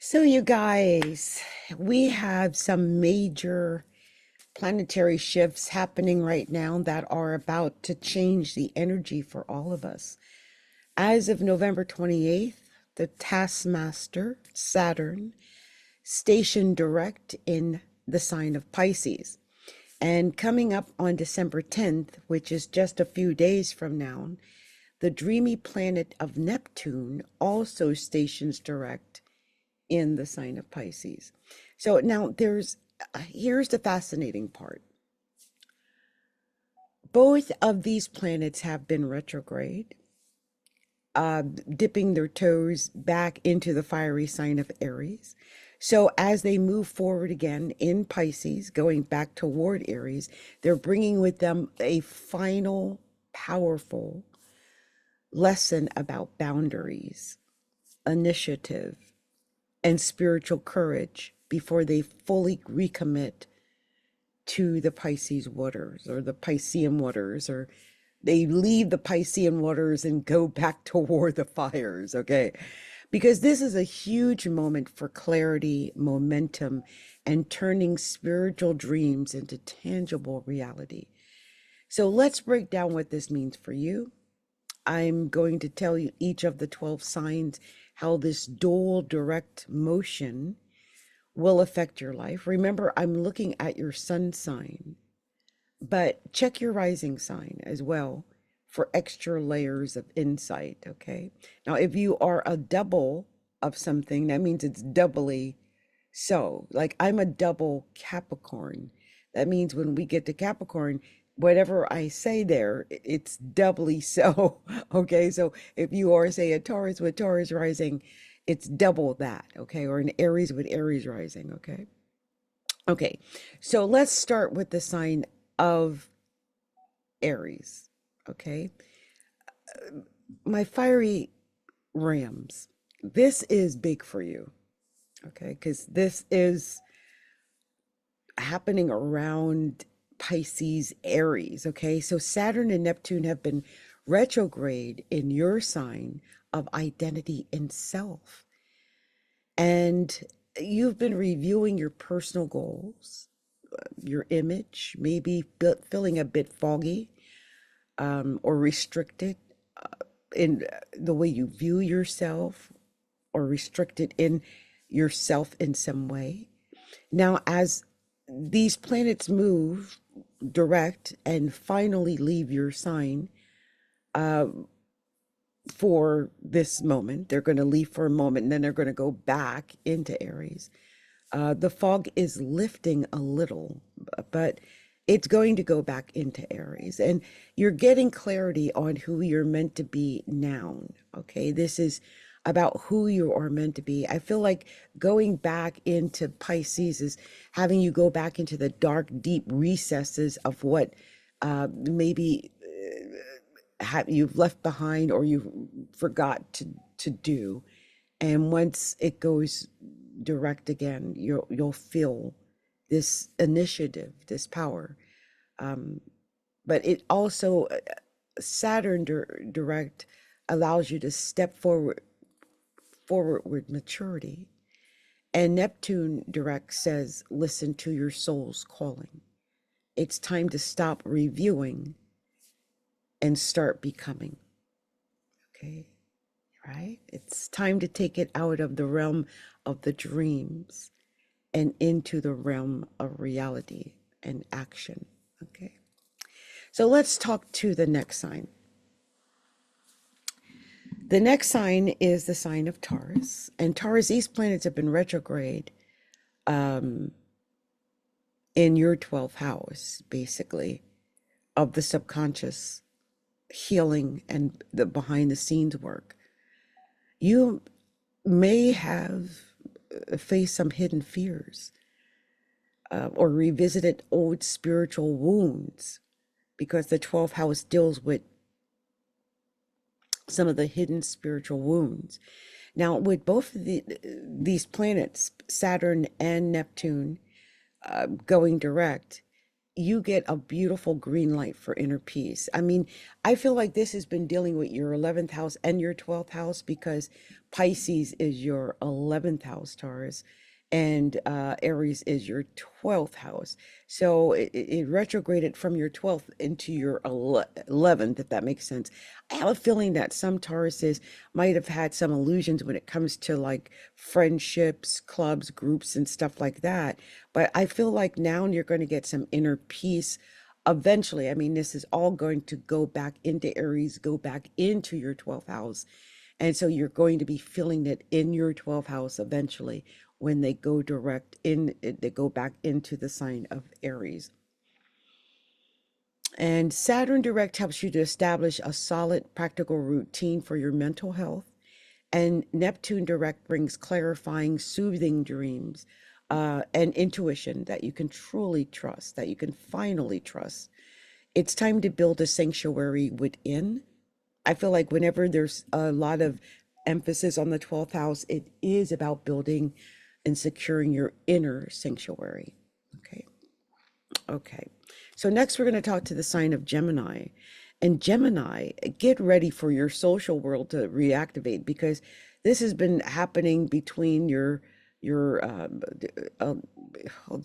So, you guys, we have some major planetary shifts happening right now that are about to change the energy for all of us. As of November 28th, the taskmaster, Saturn, stationed direct in the sign of Pisces. And coming up on December 10th, which is just a few days from now, the dreamy planet of Neptune also stations direct in the sign of Pisces. So now here's the fascinating part. Both of these planets have been retrograde, dipping their toes back into the fiery sign of Aries. So as they move forward again in Pisces, going back toward Aries, they're bringing with them a final powerful lesson about boundaries, initiative, and spiritual courage before they fully recommit to the Pisces waters or the Piscean waters, or they leave the Piscean waters and go back toward the fires, okay? Because this is a huge moment for clarity, momentum, and turning spiritual dreams into tangible reality. So let's break down what this means for you. I'm going to tell you each of the 12 signs, how this dual direct motion will affect your life. Remember, I'm looking at your sun sign, but check your rising sign as well for extra layers of insight, okay? Now, if you are a double of something, that means it's doubly so. Like I'm a double Capricorn. That means when we get to Capricorn, whatever I say there, it's doubly so. Okay, so if you are, say, a Taurus with Taurus rising, it's double that, okay? Or an Aries with Aries rising, okay? Okay, so let's start with the sign of Aries, okay? My fiery rams, this is big for you, okay? Because this is happening around Pisces, Aries, okay? So Saturn and Neptune have been retrograde in your sign of identity and self. And you've been reviewing your personal goals, your image, maybe feeling a bit foggy or restricted in the way you view yourself, or restricted in yourself in some way. Now, as these planets move direct and finally leave your sign for this moment, they're going to leave for a moment and then they're going to go back into Aries. The fog is lifting a little, but it's going to go back into Aries, and you're getting clarity on who you're meant to be now. Okay, this is about who you are meant to be. I feel like going back into Pisces is having you go back into the dark, deep recesses of what maybe you've left behind or you forgot to do. And once it goes direct again, you'll feel this initiative, this power. But it also, Saturn direct allows you to step forward with maturity. And Neptune direct says, listen to your soul's calling. It's time to stop reviewing and start becoming. Okay, right? It's time to take it out of the realm of the dreams and into the realm of reality and action. Okay, so let's talk to the next sign. The next sign is the sign of Taurus. And Taurus, these planets have been retrograde in your 12th house, basically, of the subconscious healing and the behind the scenes work. You may have faced some hidden fears or revisited old spiritual wounds, because the 12th house deals with some of the hidden spiritual wounds. Now, with both of these planets, Saturn and Neptune, going direct, you get a beautiful green light for inner peace. I mean, I feel like this has been dealing with your 11th house and your 12th house because Pisces is your 11th house, Taurus, and Aries is your 12th house. So it retrograded from your 12th into your 11th, if that makes sense. I have a feeling that some Tauruses might have had some illusions when it comes to like friendships, clubs, groups, and stuff like that. But I feel like now you're going to get some inner peace eventually. I mean, this is all going to go back into Aries, go back into your 12th house. And so you're going to be feeling it in your 12th house eventually when they go direct in, they go back into the sign of Aries. And Saturn direct helps you to establish a solid practical routine for your mental health. And Neptune direct brings clarifying, soothing dreams and intuition that you can truly trust, that you can finally trust. It's time to build a sanctuary within. I feel like whenever there's a lot of emphasis on the 12th house, it is about building and securing your inner sanctuary. Okay. Okay. So next we're going to talk to the sign of Gemini. And Gemini, get ready for your social world to reactivate because this has been happening between it's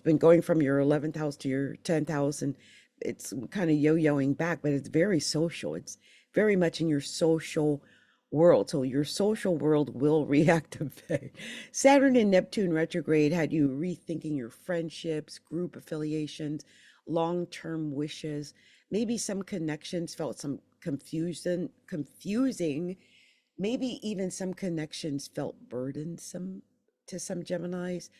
been going from your 11th house to your 10th house, and it's kind of yo-yoing back, but it's very social. It's very much in your social world. So your social world will reactivate. Saturn and Neptune retrograde had you rethinking your friendships, group affiliations, long-term wishes. Maybe some connections felt some confusing. Maybe even some connections felt burdensome to some Geminis.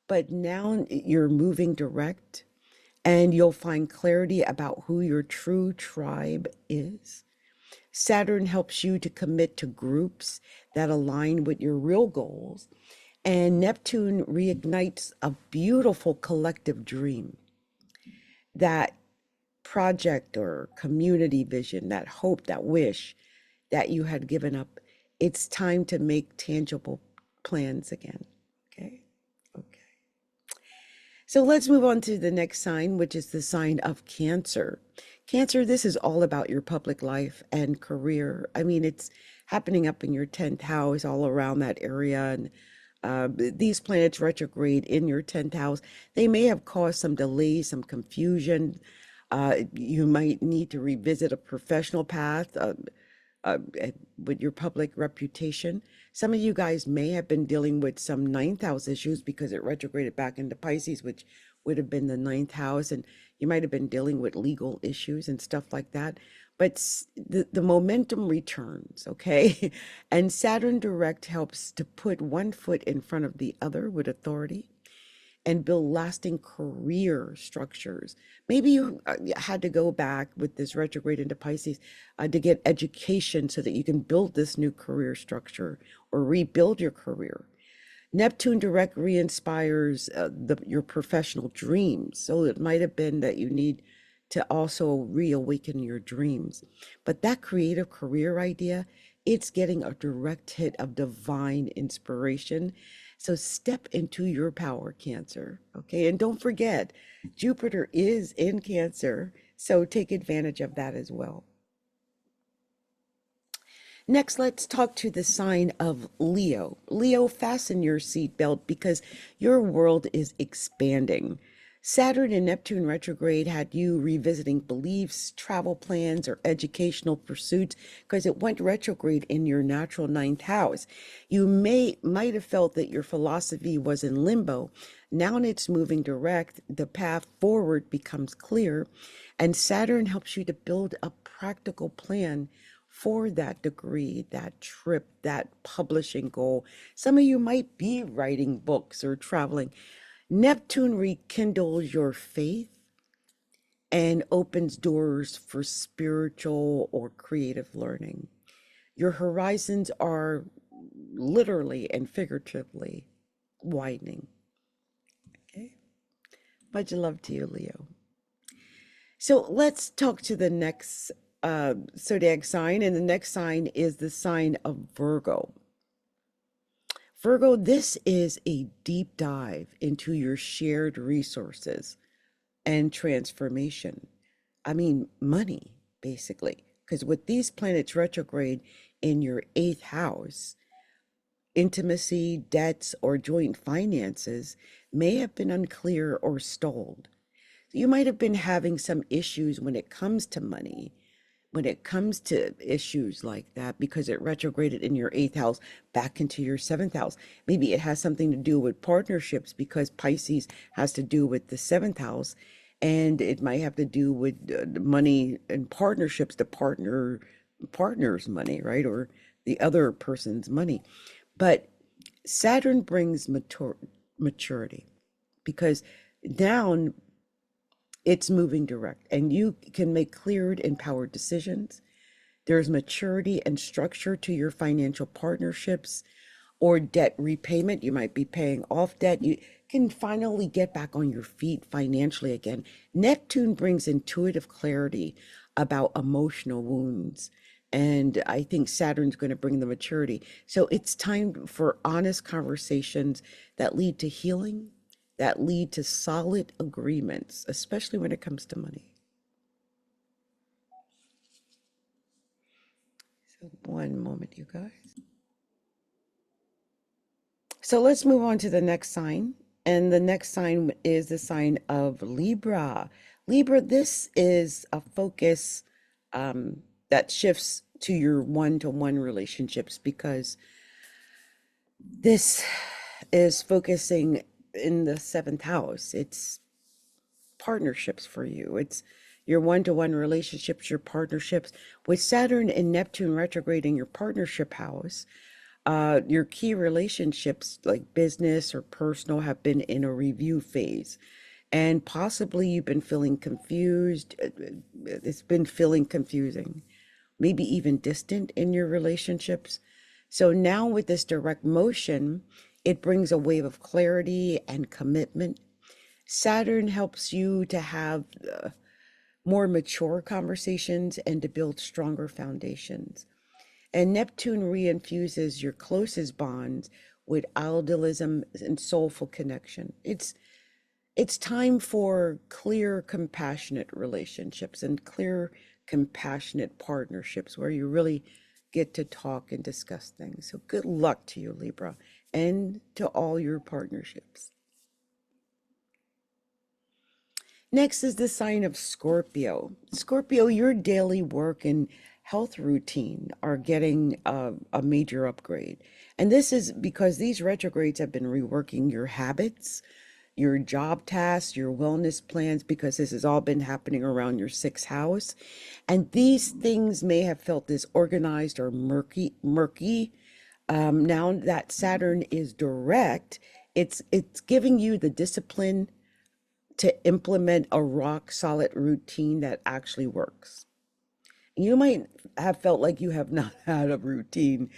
But now you're moving direct and you'll find clarity about who your true tribe is. Saturn helps you to commit to groups that align with your real goals. And Neptune reignites a beautiful collective dream, that project or community vision, that hope, that wish that you had given up. It's time to make tangible plans again. Okay. Okay. So let's move on to the next sign, which is the sign of Cancer. Cancer, this is all about your public life and career. I mean, it's happening up in your 10th house, all around that area. And these planets retrograde in your 10th house. They may have caused some delays, some confusion. You might need to revisit a professional path with your public reputation. Some of you guys may have been dealing with some 9th house issues because it retrograded back into Pisces, which would have been the 9th house. And you might have been dealing with legal issues and stuff like that. But the momentum returns, okay? And Saturn direct helps to put one foot in front of the other with authority and build lasting career structures. Maybe you had to go back with this retrograde into Pisces to get education so that you can build this new career structure or rebuild your career. Neptune direct re-inspires your professional dreams. So it might have been that you need to also reawaken your dreams. But that creative career idea, it's getting a direct hit of divine inspiration. So step into your power, Cancer. Okay. And don't forget, Jupiter is in Cancer. So take advantage of that as well. Next, let's talk to the sign of Leo. Leo, fasten your seatbelt because your world is expanding. Saturn and Neptune retrograde had you revisiting beliefs, travel plans, or educational pursuits because it went retrograde in your natural 9th house. You might have felt that your philosophy was in limbo. Now it's moving direct. The path forward becomes clear, and Saturn helps you to build a practical plan for that degree, that trip, that publishing goal. Some of you might be writing books or traveling. Neptune rekindles your faith and opens doors for spiritual or creative learning. Your horizons are literally and figuratively widening. Okay. Much love to you, Leo. So let's talk to the next zodiac sign, and the next sign is the sign of Virgo. Virgo, this is a deep dive into your shared resources, and transformation. I mean, money, basically. Because with these planets retrograde in your eighth house, intimacy, debts, or joint finances may have been unclear or stalled. You might have been having some issues when it comes to money, when it comes to issues like that, because it retrograded in your eighth house back into your seventh house. Maybe it has something to do with partnerships because Pisces has to do with the seventh house, and it might have to do with money and partnerships, the partner's money, right? Or the other person's money. But Saturn brings maturity because down it's moving direct and you can make cleared, empowered decisions. There's maturity and structure to your financial partnerships or debt repayment. You might be paying off debt. You can finally get back on your feet financially again. Neptune brings intuitive clarity about emotional wounds. And I think Saturn's going to bring the maturity. So it's time for honest conversations that lead to healing, that lead to solid agreements, especially when it comes to money. So one moment, you guys. So let's move on to the next sign. And the next sign is the sign of Libra. Libra, this is a focus that shifts to your one-to-one relationships because this is focusing in the seventh house. It's partnerships for you. It's your one-to-one relationships, your partnerships. With Saturn and Neptune retrograding your partnership house, your key relationships like business or personal have been in a review phase. And possibly you've been feeling confused. It's been feeling confusing, maybe even distant in your relationships. So now with this direct motion, it brings a wave of clarity and commitment. Saturn helps you to have more mature conversations and to build stronger foundations. And Neptune reinfuses your closest bonds with idealism and soulful connection. It's time for clear, compassionate relationships and clear, compassionate partnerships where you really get to talk and discuss things. So good luck to you, Libra, and to all your partnerships. Next is the sign of Scorpio. Scorpio, your daily work and health routine are getting a major upgrade. And this is because these retrogrades have been reworking your habits, your job tasks, your wellness plans, because this has all been happening around your sixth house. And these things may have felt disorganized or murky. Now that Saturn is direct, it's giving you the discipline to implement a rock solid routine that actually works. You might have felt like you have not had a routine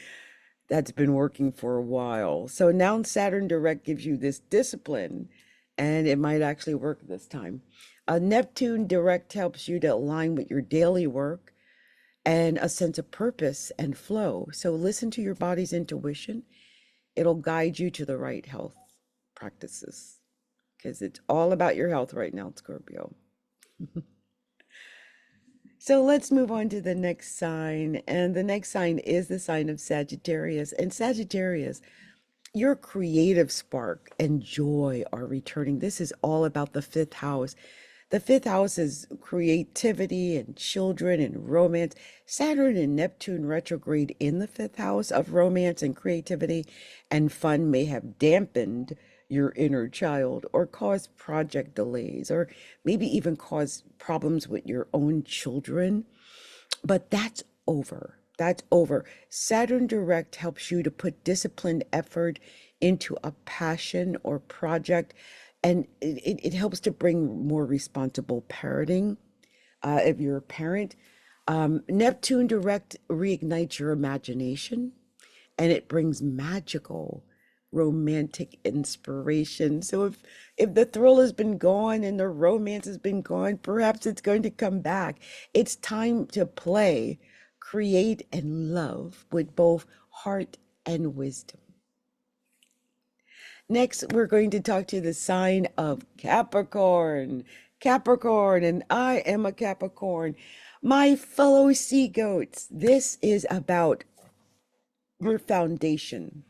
that's been working for a while. So now Saturn direct gives you this discipline and it might actually work this time. Neptune direct helps you to align with your daily work and a sense of purpose and flow. So listen to your body's intuition. It'll guide you to the right health practices because it's all about your health right now, Scorpio. So let's move on to the next sign. And the next sign is the sign of Sagittarius. And Sagittarius, your creative spark and joy are returning. This is all about the fifth house. The fifth house is creativity and children and romance. Saturn and Neptune retrograde in the fifth house of romance and creativity and fun may have dampened your inner child or caused project delays or maybe even cause problems with your own children. But that's over. That's over. Saturn direct helps you to put disciplined effort into a passion or project, and it helps to bring more responsible parenting if you're a parent. Neptune direct reignites your imagination, and it brings magical romantic inspiration. So if the thrill has been gone and the romance has been gone, perhaps it's going to come back. It's time to play, create, and love with both heart and wisdom. Next, we're going to talk to the sign of Capricorn. Capricorn, and I am a Capricorn. My fellow sea goats, this is about your foundation.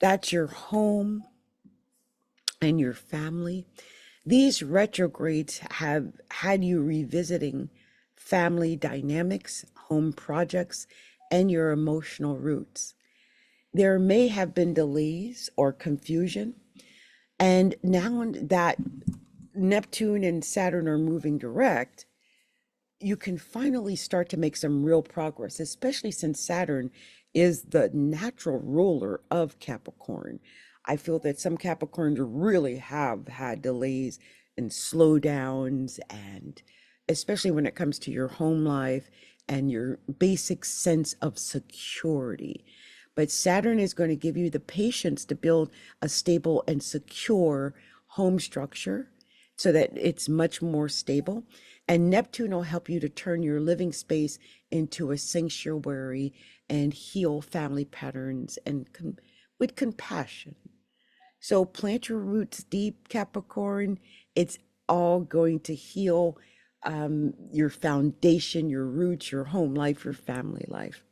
That's your home and your family. These retrogrades have had you revisiting family dynamics, home projects, and your emotional roots. There may have been delays or confusion, and now that Neptune and Saturn are moving direct, you can finally start to make some real progress, especially since Saturn is the natural ruler of Capricorn. I feel that some Capricorns really have had delays and slowdowns, and especially when it comes to your home life and your basic sense of security. But Saturn is going to give you the patience to build a stable and secure home structure so that it's much more stable. And Neptune will help you to turn your living space into a sanctuary and heal family patterns and with compassion. So plant your roots deep, Capricorn. It's all going to heal your foundation, your roots, your home life, your family life.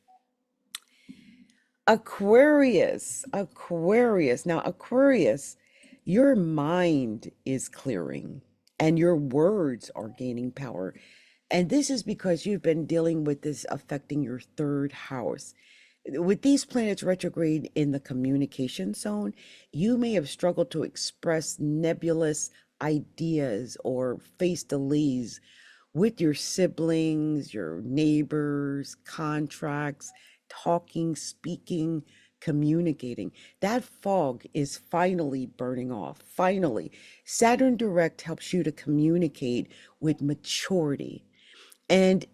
Aquarius, Aquarius. Now, Aquarius, your mind is clearing and your words are gaining power. And this is because you've been dealing with this affecting your third house. With these planets retrograde in the communication zone, you may have struggled to express nebulous ideas or face delays with your siblings, your neighbors, contracts, talking, speaking, communicating. That fog is finally burning off. Finally, Saturn direct helps you to communicate with maturity. And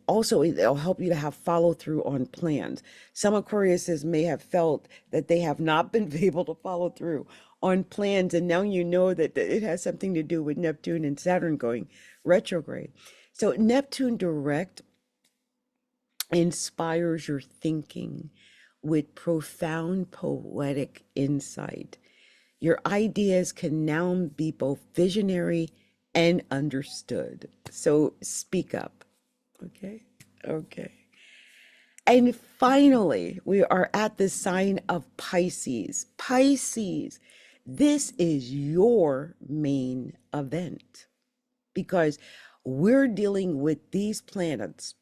also it'll help you to have follow through on plans. Some Aquariuses may have felt that they have not been able to follow through on plans, and now you know that it has something to do with Neptune and Saturn going retrograde. So Neptune direct inspires your thinking with profound poetic insight. Your ideas can now be both visionary and understood. So speak up. Okay. Okay. And finally, we are at the sign of Pisces. Pisces, this is your main event because we're dealing with these planets,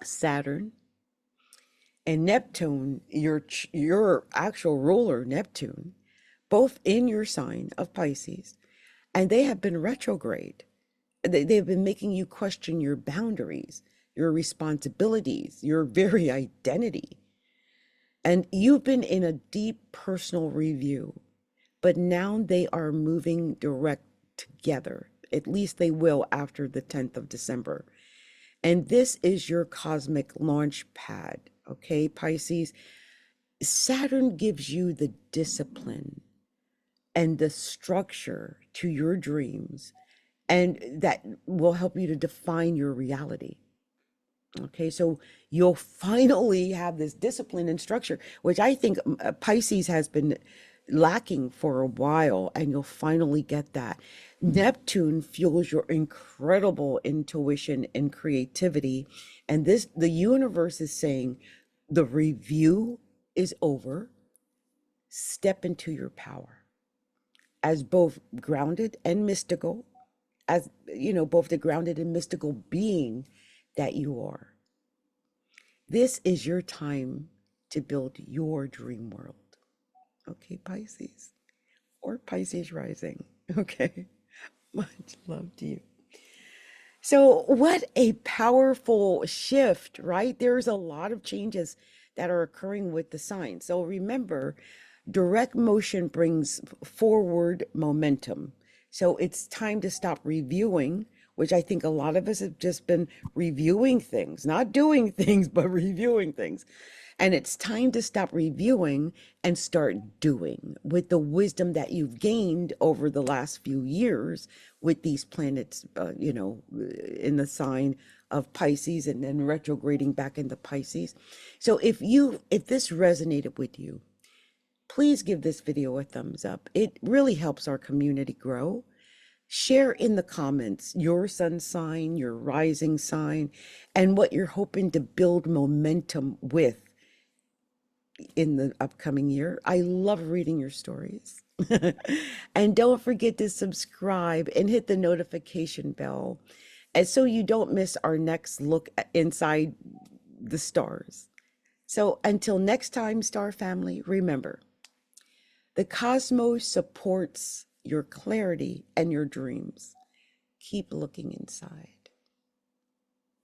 Saturn and Neptune, your actual ruler, Neptune, both in your sign of Pisces, and they have been retrograde. They've been making you question your boundaries, your responsibilities, your very identity. And you've been in a deep personal review, but now they are moving direct together. At least they will after the 10th of December. And this is your cosmic launch pad, okay, Pisces? Saturn gives you the discipline and the structure to your dreams, and that will help you to define your reality. Okay, so you'll finally have this discipline and structure, which I think Pisces has been lacking for a while, and you'll finally get that. Neptune fuels your incredible intuition and creativity, and the universe is saying the review is over. Step into your power as both grounded and mystical, as you know, both the grounded and mystical being that you are. This is your time to build your dream world. Okay, Pisces or Pisces rising. Okay, much love to you. So what a powerful shift, right? There's a lot of changes that are occurring with the sign. So remember, direct motion brings forward momentum. So it's time to stop reviewing, which I think a lot of us have just been reviewing things, not doing things, but reviewing things. And it's time to stop reviewing and start doing with the wisdom that you've gained over the last few years with these planets, in the sign of Pisces and then retrograding back into Pisces. So if this resonated with you, please give this video a thumbs up. It really helps our community grow. Share in the comments your sun sign, your rising sign, and what you're hoping to build momentum with in the upcoming year. I love reading your stories. And don't forget to subscribe and hit the notification bell, and so you don't miss our next look inside the stars. So until next time, Star Family, remember, the cosmos supports your clarity and your dreams. Keep looking inside.